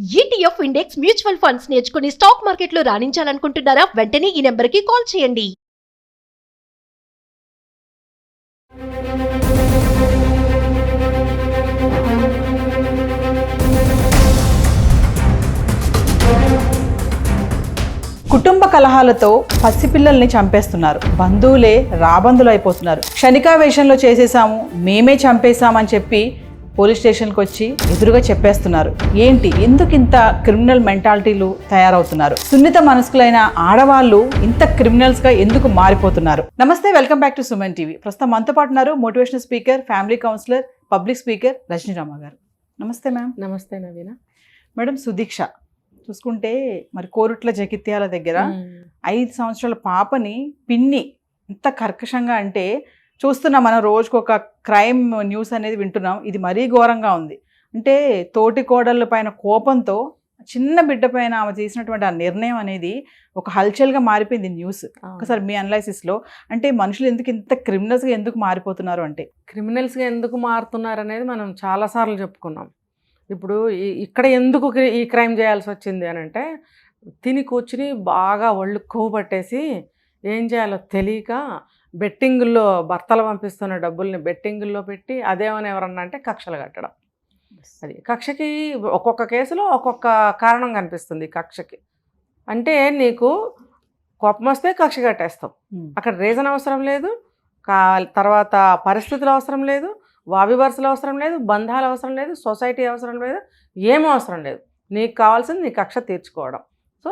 ETF index mutual funds నేర్చుకుని stock మార్కెట్లో రాణించాలనుకుంటున్నారా? వెంటనే ఈ నెంబర్కి కాల్ చేయండి. కుటుంబ కలహాలతో పసిపిల్లల్ని చంపేస్తున్నారు. బంధువులే రాబంధులు అయిపోతున్నారు. క్షణికావేశంలో చేసేసాము, మేమే చంపేశామని చెప్పి పోలీస్ స్టేషన్కి వచ్చి ఎదురుగా చెప్పేస్తున్నారు. ఏంటి, ఎందుకు ఇంత క్రిమినల్ మెంటాలిటీలు తయారవుతున్నారు? సున్నిత మనస్కులైన ఆడవాళ్ళు ఇంత క్రిమినల్స్గా ఎందుకు మారిపోతున్నారు? నమస్తే, welcome back to Suman TV. ప్రస్తుతం మనతో పాటు ఉన్నారు motivational speaker, family counsellor, public speaker Rajanirama గారు. నమస్తే మ్యామ్. నమస్తే నవీన. మేడం, సుదీక్ష చూసుకుంటే మరి కోరుట్ల జగిత్యాల దగ్గర 5 సంవత్సరాల పాపని పిన్ని ఎంత కర్కశంగా అంటే చూస్తున్నాం మనం. రోజుకు ఒక క్రైమ్ న్యూస్ అనేది వింటున్నాం. ఇది మరీ ఘోరంగా ఉంది. అంటే తోటి కోడళ్ళ పైన కోపంతో చిన్న బిడ్డ పైన ఆమె చేసినటువంటి ఆ నిర్ణయం అనేది ఒక హల్చల్గా మారిపోయింది న్యూస్. ఒకసారి మీ అనాలైసిస్లో అంటే మనుషులు ఎందుకు ఇంత క్రిమినల్స్గా ఎందుకు మారిపోతున్నారు? అంటే క్రిమినల్స్గా ఎందుకు మారుతున్నారు అనేది మనం చాలాసార్లు చెప్పుకున్నాం. ఇప్పుడు ఇక్కడ ఎందుకు ఈ క్రైమ్ చేయాల్సి వచ్చింది అని అంటే, తిని కూర్చుని బాగా ఒళ్ళు కొవ్వు పట్టేసి ఏం చేయాలో తెలియక బెట్టింగుల్లో భర్తలు పంపిస్తున్న డబ్బుల్ని బెట్టింగుల్లో పెట్టి అదేమని ఎవరన్నా అంటే కక్షలు కట్టడం. అది కక్షకి ఒక్కొక్క కేసులో ఒక్కొక్క కారణం కనిపిస్తుంది. కక్షకి అంటే నీకు కోపం వస్తే కక్ష కట్టేస్తావు. అక్కడ రీజన్ అవసరం లేదు, తర్వాత పరిస్థితులు అవసరం లేదు, వావివర్సలు అవసరం లేదు, బంధాలు అవసరం లేదు, సొసైటీ అవసరం లేదు, ఏమీ అవసరం లేదు. నీకు కావాల్సింది నీ కక్ష తీర్చుకోవడం. సో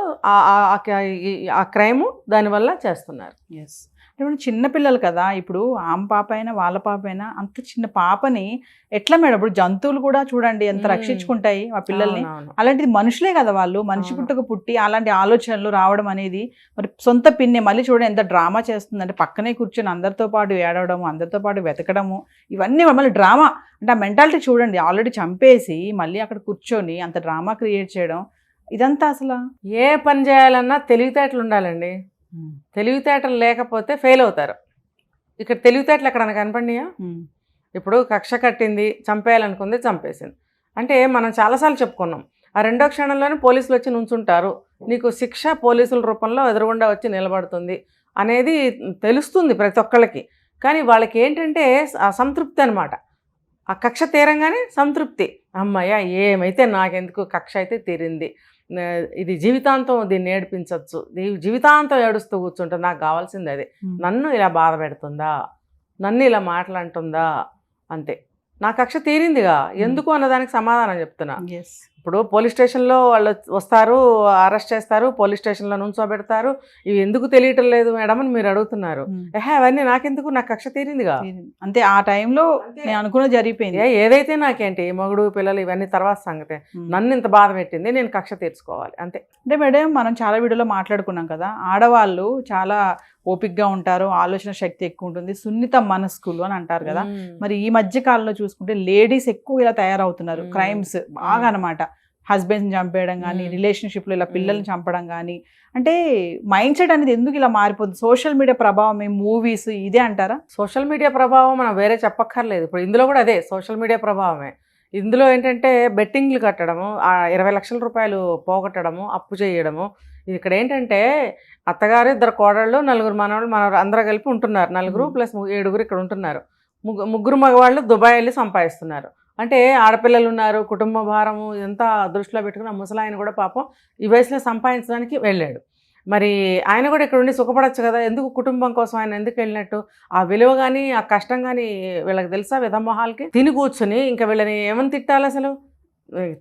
ఆ క్రైము దానివల్ల చేస్తున్నారు. ఎస్, అంటే చిన్నపిల్లలు కదా. ఇప్పుడు ఆమె పాప అయినా వాళ్ళ పాప అయినా అంత చిన్న పాపని ఎట్లా మేడం? ఇప్పుడు జంతువులు కూడా చూడండి ఎంత రక్షించుకుంటాయి ఆ పిల్లల్ని. అలాంటిది మనుషులే కదా వాళ్ళు. మనిషి పుట్టుక పుట్టి అలాంటి ఆలోచనలు రావడం అనేది మరి సొంత పిన్నే మళ్ళీ చూడండి ఎంత డ్రామా చేస్తుంది. అంటే పక్కనే కూర్చొని అందరితో పాటు ఏడవడము, అందరితో పాటు వెతకడము, ఇవన్నీ మళ్ళీ డ్రామా. అంటే ఆ మెంటాలిటీ చూడండి. ఆల్రెడీ చంపేసి మళ్ళీ అక్కడ కూర్చొని అంత డ్రామా క్రియేట్ చేయడం, ఇదంతా అసలు ఏ పని చేయాలన్నా తెలివితేటలు ఉండాలండి. తెలివితేటలు లేకపోతే ఫెయిల్ అవుతారు. ఇక్కడ తెలివితేటలు ఎక్కడ కనపడినాయా? ఇప్పుడు కక్ష కట్టింది, చంపేయాలనుకుంది, చంపేసింది. అంటే మనం చాలాసార్లు చెప్పుకున్నాం, ఆ రెండో క్షణంలోనే పోలీసులు వచ్చి నుంచుంటారు, నీకు శిక్ష పోలీసుల రూపంలో ఎదురుగుండా వచ్చి నిలబడుతుంది అనేది తెలుస్తుంది ప్రతి ఒక్కళ్ళకి. కానీ వాళ్ళకి ఏంటంటే సంతృప్తి అనమాట. ఆ కక్ష తీరంగానే సంతృప్తి. అమ్మయ్య, ఏమైతే నాకెందుకు, కక్ష అయితే తీరింది, ఇది జీవితాంతం దీన్ని ఏడిపించవచ్చు, జీవితాంతం ఏడుస్తూ కూర్చుంటుంది, నాకు కావాల్సింది అదే. నన్ను ఇలా బాధ పెడుతుందా, నన్ను ఇలా మాట్లాడుతుందా, అంతే, నా కక్ష తీరిందిగా, ఎందుకు అన్నదానికి సమాధానం చెప్తున్నా. ఇప్పుడు పోలీస్ స్టేషన్లో వాళ్ళు వస్తారు, అరెస్ట్ చేస్తారు, పోలీస్ స్టేషన్లో నుంచోబెడతారు. ఇవి ఎందుకు తెలియటం లేదు మేడం అని మీరు అడుగుతున్నారు. అవన్నీ నాకెందుకు, నాకు కక్ష తీరిందిగా, అంతే. ఆ టైంలో నేను అనుకున్నది జరిగిపోయింది. ఏదైతే నాకేంటి, మగుడు పిల్లలు ఇవన్నీ తర్వాత సంగతే, నన్ను ఇంత బాధ పెట్టింది, నేను కక్ష తీర్చుకోవాలి, అంతే. అంటే మేడం, మనం చాలా వీడియోలో మాట్లాడుకున్నాం కదా, ఆడవాళ్ళు చాలా ఓపిక్గా ఉంటారు, ఆలోచన శక్తి ఎక్కువ ఉంటుంది, సున్నిత మనస్కులు అని అంటారు కదా. మరి ఈ మధ్య కాలంలో చూసుకుంటే లేడీస్ ఎక్కువ ఇలా తయారవుతున్నారు. క్రైమ్స్ బాగా అనమాట. హస్బెండ్ని చంపేయడం కానీ, రిలేషన్షిప్లో ఇలా పిల్లల్ని చంపడం కానీ. అంటే మైండ్ సెట్ అనేది ఎందుకు ఇలా మారిపోతుంది? సోషల్ మీడియా ప్రభావం, మూవీస్, ఇదే అంటారా? సోషల్ మీడియా ప్రభావం మనం వేరే చెప్పక్కర్లేదు. ఇప్పుడు ఇందులో కూడా అదే సోషల్ మీడియా ప్రభావమే. ఇందులో ఏంటంటే బెట్టింగ్లు కట్టడము, 20 లక్షల రూపాయలు పోగొట్టడము, అప్పు చేయడము. ఇక్కడ ఏంటంటే అత్తగారు, 2 కోడళ్ళు, 4 మనవాళ్ళు, అందరూ కలిపి ఉంటున్నారు. 4 ప్లస్ 7 ఇక్కడ ఉంటున్నారు. ముగ్గురు మగవాళ్ళు దుబాయ్ వెళ్ళి సంపాదిస్తున్నారు. అంటే ఆడపిల్లలు ఉన్నారు, కుటుంబ భారము ఇదంతా దృష్టిలో పెట్టుకుని ముసలాయన కూడా పాపం ఈ వయసులో సంపాదించడానికి వెళ్ళాడు. మరి ఆయన కూడా ఇక్కడ ఉండి సుఖపడచ్చు కదా, ఎందుకు కుటుంబం కోసం ఆయన ఎందుకు వెళ్ళినట్టు? ఆ విలువ కానీ ఆ కష్టం కానీ వీళ్ళకి తెలుసా? విధమొహాలకి తిని కూర్చొని ఇంకా వీళ్ళని ఏమని తిట్టాలి? అసలు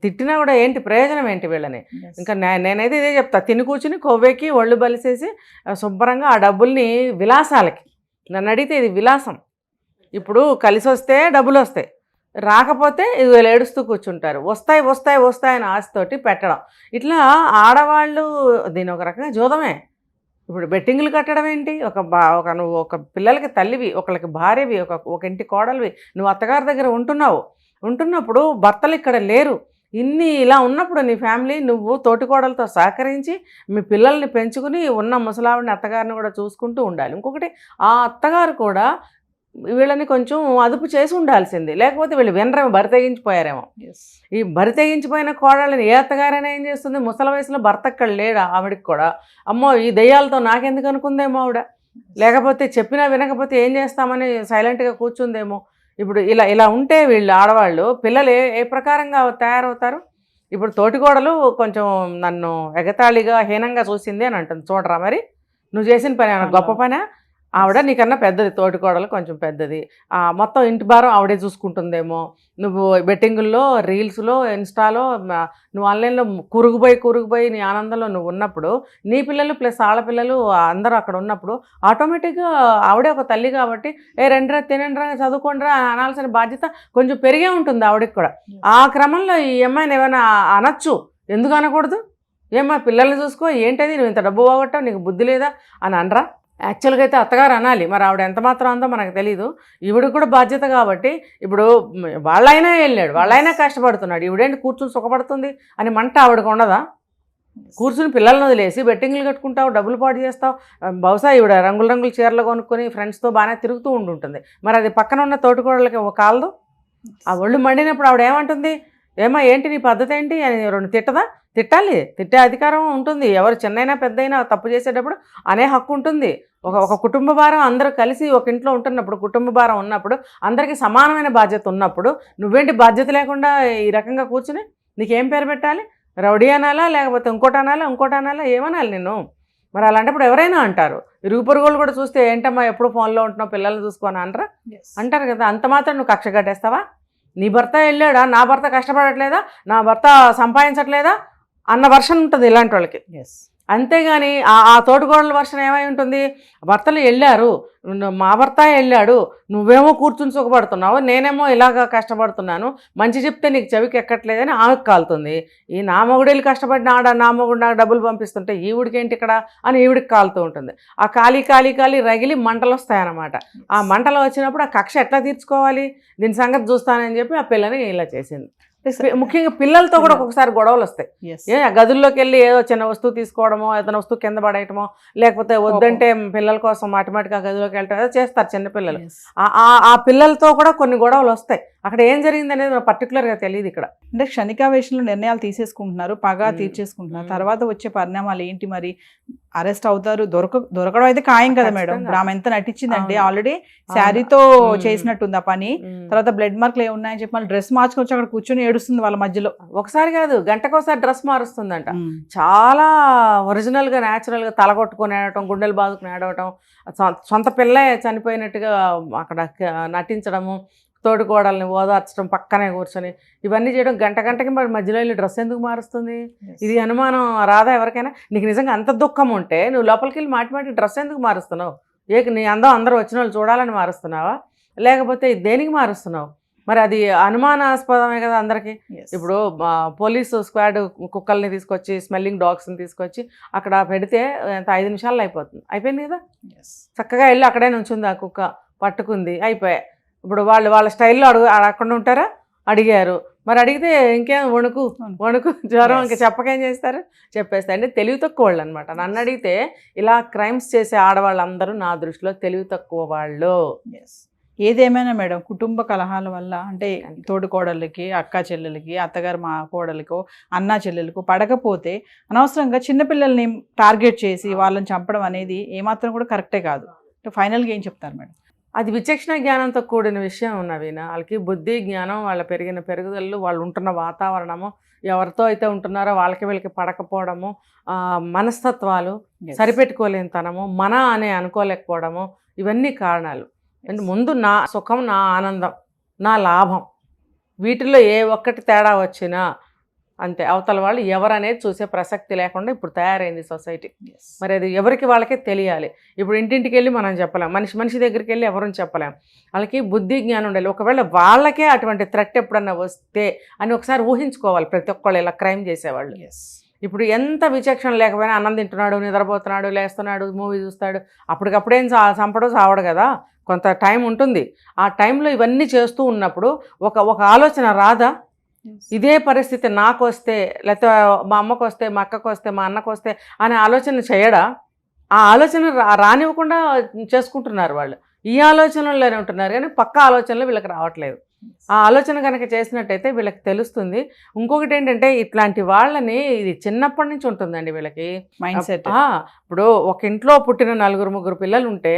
తిట్టినా కూడా ఏంటి ప్రయోజనం ఏంటి వీళ్ళని? ఇంకా నేనైతే ఇదే చెప్తా, తిని కూర్చుని కొవ్వెక్కి ఒళ్ళు బలిసేసి శుభ్రంగా ఆ డబ్బుల్ని విలాసాలకి, నన్ను అడిగితే ఇది విలాసం. ఇప్పుడు కలిసి వస్తే డబ్బులు వస్తాయి, రాకపోతే వీళ్ళు ఏడుస్తూ కూర్చుంటారు. వస్తాయి వస్తాయి వస్తాయని ఆశతోటి పెట్టడం. ఇట్లా ఆడవాళ్ళు దీని ఒక రకంగా జూదమే. ఇప్పుడు బెట్టింగ్లు కట్టడం ఏంటి? నువ్వు ఒక పిల్లలకి తల్లివి, ఒకళ్ళకి భార్యవి, ఒక ఇంటి కోడలివి, నువ్వు అత్తగారి దగ్గర ఉంటున్నప్పుడు భర్తలు ఇక్కడ లేరు. ఇలా ఉన్నప్పుడు నీ ఫ్యామిలీ, నువ్వు తోటికోడలతో సహకరించి మీ పిల్లల్ని పెంచుకుని ఉన్న ముసలావిడిని, అత్తగారిని కూడా చూసుకుంటూ ఉండాలి. ఇంకొకటి, ఆ అత్తగారు కూడా వీళ్ళని కొంచెం అదుపు చేసి ఉండాల్సింది, లేకపోతే వీళ్ళు వినరేమో, బరి తెగించిపోయారేమో. ఈ బరి తెగించిపోయిన కోడళ్ళని ఏ అత్తగారైనా ఏం చేస్తుంది, ముసలి వయసులో భర్త అక్కడ లేడు ఆవిడకి కూడా, అమ్మో ఈ దెయ్యాలతో నాకెందుకు అనుకుందేమో ఆవిడ, లేకపోతే చెప్పినా వినకపోతే ఏం చేస్తామని సైలెంట్గా కూర్చుందేమో. ఇప్పుడు ఇలా ఇలా ఉంటే వీళ్ళు ఆడవాళ్ళు పిల్లలు ఏ ప్రకారంగా తయారవుతారు. ఇప్పుడు తోటికోడలు కొంచెం నన్ను ఎగతాళిగా హీనంగా చూసింది అని అంటుంది. చూడరా మరి నువ్వు చేసిన పని గొప్ప పనా, ఆవిడ నీకన్నా పెద్దది, తోటికోడలు కొంచెం పెద్దది, మొత్తం ఇంటి భారం ఆవిడే చూసుకుంటుందేమో. నువ్వు బెట్టింగుల్లో, రీల్స్లో, ఇన్స్టాలో, నువ్వు ఆన్లైన్లో కూరుకుపోయి నీ ఆనందంలో నువ్వు ఉన్నప్పుడు, నీ పిల్లలు ప్లస్ ఆడపిల్లలు అందరూ అక్కడ ఉన్నప్పుడు ఆటోమేటిక్గా ఆవిడే ఒక తల్లి కాబట్టి రెండురా తినండిరా చదువుకోండిరా అనాల్సిన బాధ్యత కొంచెం పెరిగే ఉంటుంది ఆవిడకి కూడా. ఆ క్రమంలో ఈ అమ్మాయిని ఏమైనా అనొచ్చు, ఎందుకు అనకూడదు, ఏమ్మా పిల్లల్ని చూసుకో, ఏంటది నువ్వు ఇంత డబ్బు పోగొట్టావు, నీకు బుద్ధి లేదా అని అనరా. యాక్చువల్గా అయితే అత్తగారు అనాలి, మరి ఆవిడ ఎంత మాత్రం అందో మనకు తెలీదు. ఈవిడికి కూడా బాధ్యత కాబట్టి, ఇప్పుడు వాళ్ళైనా వెళ్ళాడు, వాళ్ళైనా కష్టపడుతున్నాడు, ఈవిడేంటి కూర్చుని సుఖపడుతుంది అని మంట ఆవిడకు ఉండదా. కూర్చుని పిల్లల్ని వదిలేసి బెట్టింగ్లు కట్టుకుంటావు, డబ్బులు పాటు చేస్తావు, బహుశా ఈవిడ రంగుల రంగుల చీరలు కొనుక్కొని ఫ్రెండ్స్తో బాగానే తిరుగుతూ ఉంటుంటుంది. మరి అది పక్కన ఉన్న తోటికోడలకి ఒక కాలదు. ఆ ఒళ్ళు మండినప్పుడు ఆవిడ ఏమంటుంది, ఏమా ఏంటి నీ పద్ధతి ఏంటి అని రెండు తిట్టదా. తిట్టాలి, తిట్టే అధికారం ఉంటుంది, ఎవరు చిన్నైనా పెద్దయినా తప్పు చేసేటప్పుడు అనే హక్కు ఉంటుంది. ఒక కుటుంబ భారం అందరూ కలిసి ఒక ఇంట్లో ఉంటున్నప్పుడు, కుటుంబ భారం ఉన్నప్పుడు, అందరికీ సమానమైన బాధ్యత ఉన్నప్పుడు నువ్వేంటి బాధ్యత లేకుండా ఈ రకంగా కూర్చుని నీకేం పేరు పెట్టాలి, రౌడీ అనాలా, లేకపోతే ఇంకోటి అనాలా, ఏమనాలి నిన్ను. మరి అలాంటప్పుడు ఎవరైనా అంటారు. ఇరుగు పొరుగులు కూడా చూస్తే ఏంటమ్మా ఎప్పుడు ఫోన్లో ఉంటున్నావు, పిల్లల్ని చూసుకొని అనరా, అంటారు కదా. అంత మాత్రం నువ్వు కక్ష కట్టేస్తావా. నీ భర్త వెళ్ళాడా, నా భర్త కష్టపడట్లేదా, నా భర్త సంపాదించట్లేదా అన్న వర్షన్ ఉంటుంది ఇలాంటి వాళ్ళకి. అంతేగాని ఆ తోటికోడల వర్షన్ ఏమై ఉంటుంది, భర్తలు వెళ్ళారు, మా భర్త వెళ్ళాడు, నువ్వేమో కూర్చుని సుఖపడుతున్నావు, నేనేమో ఇలాగా కష్టపడుతున్నాను, మంచి చెప్తే నీకు చెవికి ఎక్కట్లేదని ఆమెకు కాలుతుంది. ఈ నా మొగుడేళ్ళు కష్టపడిన నా మొగుడు నాకు డబ్బులు పంపిస్తుంటే ఈవిడికేంటి ఇక్కడ అని ఈవిడికి కాలుతూ ఉంటుంది. ఆ కాలి రగిలి మంటలు వస్తాయన్నమాట. ఆ మంటలు వచ్చినప్పుడు ఆ కక్ష ఎట్లా తీర్చుకోవాలి, దీని సంగతి చూస్తానని చెప్పి ఆ పిల్లని ఇలా చేసింది. ముఖ్యంగా పిల్లలతో కూడా ఒక్కొక్కసారి గొడవలు వస్తాయి. గదుల్లోకి వెళ్ళి ఏదో చిన్న వస్తువు తీసుకోవడమో, ఏదైనా వస్తువు కింద పడేయటమో, లేకపోతే వద్దంటే పిల్లల కోసం ఆటోమేటిక్గా గదిలోకి వెళ్ళటం ఏదో చేస్తారు చిన్నపిల్లలు. ఆ పిల్లలతో కూడా కొన్ని గొడవలు వస్తాయి. అక్కడ ఏం జరిగింది అనేది పర్టికులర్గా తెలియదు. ఇక్కడ అంటే క్షణికావేశంలో నిర్ణయాలు తీసేసుకుంటున్నారు, పగా తీర్చేసుకుంటున్నారు, తర్వాత వచ్చే పరిణామాలు ఏంటి, మరి అరెస్ట్ అవుతారు, దొరకడం అయితే ఖాయం కదా మేడం. ఇప్పుడు ఆమె ఎంత నటించిందంటే ఆల్రెడీ శారీతో చేసినట్టుంది ఆ పని, తర్వాత బ్లడ్ మార్క్లు ఏమున్నాయని చెప్పి మళ్ళీ డ్రెస్ మార్చుకొచ్చి అక్కడ కూర్చొని ఏడుస్తుంది వాళ్ళ మధ్యలో. ఒకసారి కాదు, గంటకోసారి డ్రెస్ మారుస్తుందంట. చాలా ఒరిజినల్గా న్యాచురల్గా తల కొట్టుకొని ఏడవటం, గుండెలు బాదుకుని ఏడవటం, సొంత పిల్లే చనిపోయినట్టుగా అక్కడ నటించడము, తోడుకోడల్ని ఓదార్చడం, పక్కనే కూర్చొని ఇవన్నీ చేయడం, గంటకి మరి మధ్యలో వెళ్ళి డ్రెస్ ఎందుకు మారుస్తుంది. ఇది అనుమానం రాదా ఎవరికైనా. నీకు నిజంగా అంత దుఃఖం ఉంటే నువ్వు లోపలికి వెళ్ళి మాటి డ్రెస్ ఎందుకు మారుస్తున్నావు. నీ అందం అందరూ వచ్చిన వాళ్ళు చూడాలని మారుస్తున్నావా, లేకపోతే దేనికి మారుస్తున్నావు. మరి అది అనుమానాస్పదమే కదా అందరికీ. ఇప్పుడు పోలీసు స్క్వాడ్ కుక్కల్ని తీసుకొచ్చి, స్మెల్లింగ్ డాగ్స్ని తీసుకొచ్చి అక్కడ పెడితే ఎంత 5 నిమిషాల్లో అయిపోయింది కదా. చక్కగా వెళ్ళి అక్కడే నుంచుంది, ఆ కుక్క పట్టుకుంది, అయిపోయాయి. ఇప్పుడు వాళ్ళ స్టైల్లో అక్కడ ఉంటారా, అడిగారు, మరి అడిగితే ఇంకేం వణుకు జ్వరం, ఇంకా చెప్పకేం చేస్తారు, చెప్పేస్తారు. అంటే తెలివి తక్కువ వాళ్ళు అనమాట. నన్ను అడిగితే ఇలా క్రైమ్స్ చేసే ఆడవాళ్ళందరూ నా దృష్టిలో తెలివి తక్కువ వాళ్ళు. ఏదేమైనా మేడం, కుటుంబ కలహాల వల్ల అంటే తోడుకోడళ్ళకి, అక్క చెల్లెలకి, అత్తగారు మా కోడలికో, అన్నా చెల్లెలకు పడకపోతే అనవసరంగా చిన్నపిల్లల్ని టార్గెట్ చేసి వాళ్ళని చంపడం అనేది ఏమాత్రం కూడా కరెక్టే కాదు. ఫైనల్గా ఏం చెప్తారు మేడం? అది విచక్షణ జ్ఞానంతో కూడిన విషయం ఉన్నవినా. వాళ్ళకి బుద్ధి జ్ఞానం, వాళ్ళ పెరిగిన పెరుగుదలలు, వాళ్ళు ఉంటున్న వాతావరణము, ఎవరితో అయితే ఉంటున్నారో వాళ్ళకి వీళ్ళకి పడకపోవడము, మనస్తత్వాలు, సరిపెట్టుకోలేనితనము, మన అనే అనుకోలేకపోవడము, ఇవన్నీ కారణాలు. అండ్ ముందు నా సుఖం, నా ఆనందం, నా లాభం, వీటిలో ఏ ఒక్కటి తేడా వచ్చినా అంతే, అవతల వాళ్ళు ఎవరనేది చూసే ప్రసక్తి లేకుండా ఇప్పుడు తయారైంది సొసైటీ. మరి అది ఎవరికి వాళ్ళకే తెలియాలి. ఇప్పుడు ఇంటింటికి వెళ్ళి మనం చెప్పలేం, మనిషి దగ్గరికి వెళ్ళి ఎవరని చెప్పలేం. వాళ్ళకి బుద్ధి జ్ఞానం ఉండాలి. ఒకవేళ వాళ్ళకే అటువంటి థ్రెట్ ఎప్పుడన్నా వస్తే అని ఒకసారి ఊహించుకోవాలి ప్రతి ఒక్కళ్ళు ఇలా క్రైమ్ చేసేవాళ్ళు. ఇప్పుడు ఎంత విచక్షణ లేకపోయినా అన్నం తింటున్నాడు, నిద్రపోతున్నాడు, లేస్తున్నాడు, మూవీ చూస్తాడు, అప్పటికప్పుడేం చంపడం సావడు కదా, కొంత టైం ఉంటుంది. ఆ టైంలో ఇవన్నీ చేస్తూ ఉన్నప్పుడు ఒక ఆలోచన రాదా, ఇదే పరిస్థితి నాకు వస్తే, లేకపోతే మా అమ్మకు వస్తే, మా అక్కకు వస్తే, మా అన్నకు వస్తే అనే ఆలోచన చేయడా. ఆ ఆలోచన రానివ్వకుండా చేసుకుంటున్నారు వాళ్ళు. ఈ ఆలోచనలోనే ఉంటున్నారు కానీ పక్క ఆలోచనలు వీళ్ళకి రావట్లేదు. ఆ ఆలోచన కనుక చేసినట్టయితే వీళ్ళకి తెలుస్తుంది. ఇంకొకటి ఏంటంటే ఇట్లాంటి వాళ్ళని ఇది చిన్నప్పటి నుంచి ఉంటుందండి వీళ్ళకి మైండ్ సెట్. ఇప్పుడు ఒక ఇంట్లో పుట్టిన 4-3 పిల్లలు ఉంటే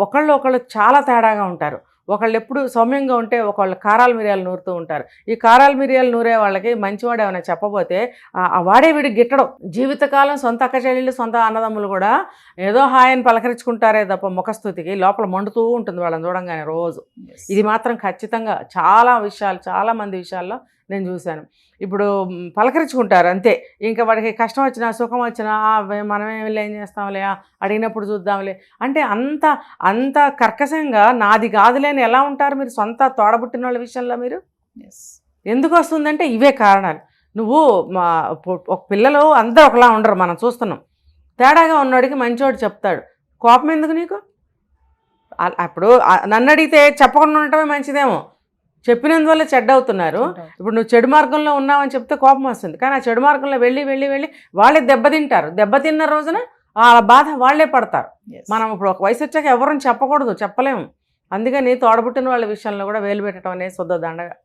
ఒకళ్ళు చాలా తేడాగా ఉంటారు. ఒకళ్ళు ఎప్పుడు సౌమ్యంగా ఉంటే ఒకళ్ళు కారాలు మిరియాలు నూరుతూ ఉంటారు. ఈ కారాలు మిరియాలు నూరే వాళ్ళకి మంచివాడు ఏమైనా చెప్పబోతే వాడే వీడికి గిట్టడం. జీవితకాలం సొంత అక్క చెల్లెళ్ళు సొంత అన్నదమ్ములు కూడా ఏదో హాయని పలకరించుకుంటారే తప్ప ముఖస్థుతికి లోపల మండుతూ ఉంటుంది వాళ్ళని చూడంగానే రోజు. ఇది మాత్రం ఖచ్చితంగా చాలా మంది విషయాల్లో నేను చూశాను. ఇప్పుడు పలకరించుకుంటారు అంతే. ఇంకా వాడికి కష్టం వచ్చినా సుఖం వచ్చినా మనమే వెళ్ళి ఏం చేస్తాంలే, అడిగినప్పుడు చూద్దాంలే అంటే అంత కర్కశంగా నాది కాదులే అని ఎలా ఉంటారు మీరు సొంత తోడబుట్టిన వాళ్ళ విషయంలో? మీరు ఎందుకు వస్తుందంటే ఇవే కారణాలు. నువ్వు ఒక పిల్లలు అందరూ ఒకలా ఉండరు, మనం చూస్తున్నాం. తేడాగా ఉన్నవాడికి మంచివాడు చెప్తాడు, కోపం ఎందుకు నీకు? అప్పుడు నన్ను అడిగితే చెప్పకుండా ఉండటమే మంచిదేమో, చెప్పినందువల్ల చెడ్డ అవుతున్నారు. ఇప్పుడు నువ్వు చెడు మార్గంలో ఉన్నావని చెప్తే కోపం వస్తుంది, కానీ ఆ చెడు మార్గంలో వెళ్ళి వాళ్ళే దెబ్బతింటారు. దెబ్బతిన్న రోజున ఆ బాధ వాళ్ళే పడతారు. మనం ఇప్పుడు ఒక వయసు వచ్చాక ఎవరిని చెప్పకూడదు, చెప్పలేము. అందుకని తోడబుట్టిన వాళ్ళ విషయంలో కూడా వేలు పెట్టడం అనేది శుద్ధ దండగా.